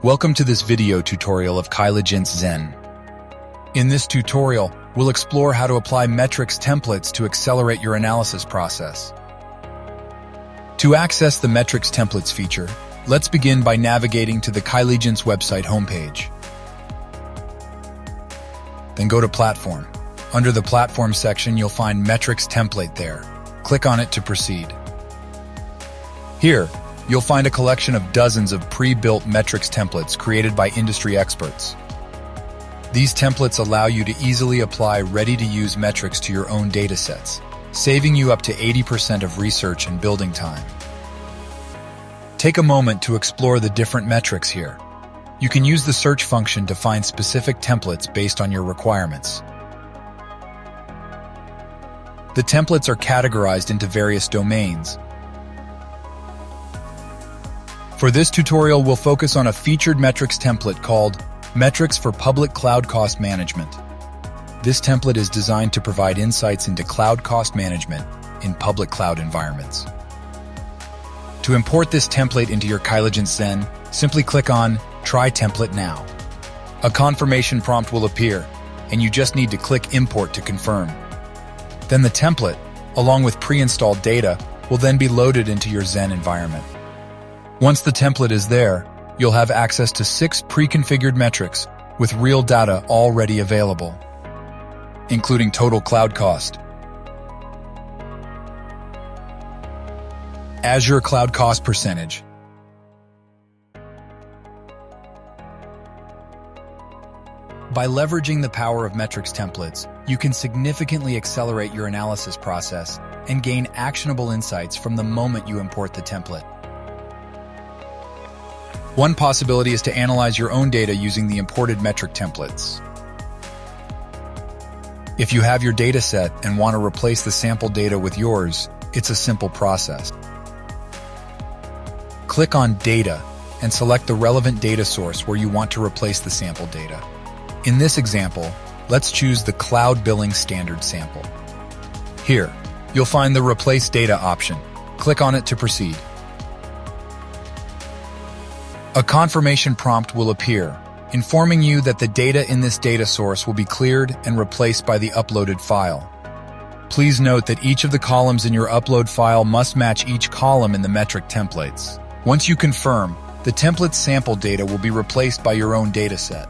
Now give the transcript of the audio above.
Welcome to this video tutorial of Kyligence Zen. In this tutorial, we'll explore how to apply metrics templates to accelerate your analysis process. To access the metrics templates feature, let's begin by navigating to the Kyligence website homepage. Then go to Platform. Under the Platform section, you'll find Metrics Template there. Click on it to proceed. Here, you'll find a collection of dozens of pre-built metrics templates created by industry experts. These templates allow you to easily apply ready-to-use metrics to your own datasets, saving you up to 80% of research and building time. Take a moment to explore the different metrics here. You can use the search function to find specific templates based on your requirements. The templates are categorized into various domains. For this tutorial, we'll focus on a featured metrics template called Metrics for Public Cloud Cost Management. This template is designed to provide insights into cloud cost management in public cloud environments. To import this template into your Kyligence Zen, simply click on Try Template Now. A confirmation prompt will appear, and you just need to click Import to confirm. Then the template, along with pre-installed data, will then be loaded into your Zen environment. Once the template is there, you'll have access to 6 pre-configured metrics with real data already available, including total cloud cost, Azure cloud cost percentage, By leveraging the power of metrics templates, you can significantly accelerate your analysis process and gain actionable insights from the moment you import the template. One possibility is to analyze your own data using the imported metric templates. If you have your data set and want to replace the sample data with yours, it's a simple process. Click on Data and select the relevant data source where you want to replace the sample data. In this example, let's choose the Cloud Billing Standard sample. Here, you'll find the Replace Data option. Click on it to proceed. A confirmation prompt will appear, informing you that the data in this data source will be cleared and replaced by the uploaded file. Please note that each of the columns in your upload file must match each column in the metric templates. Once you confirm, the template's sample data will be replaced by your own dataset.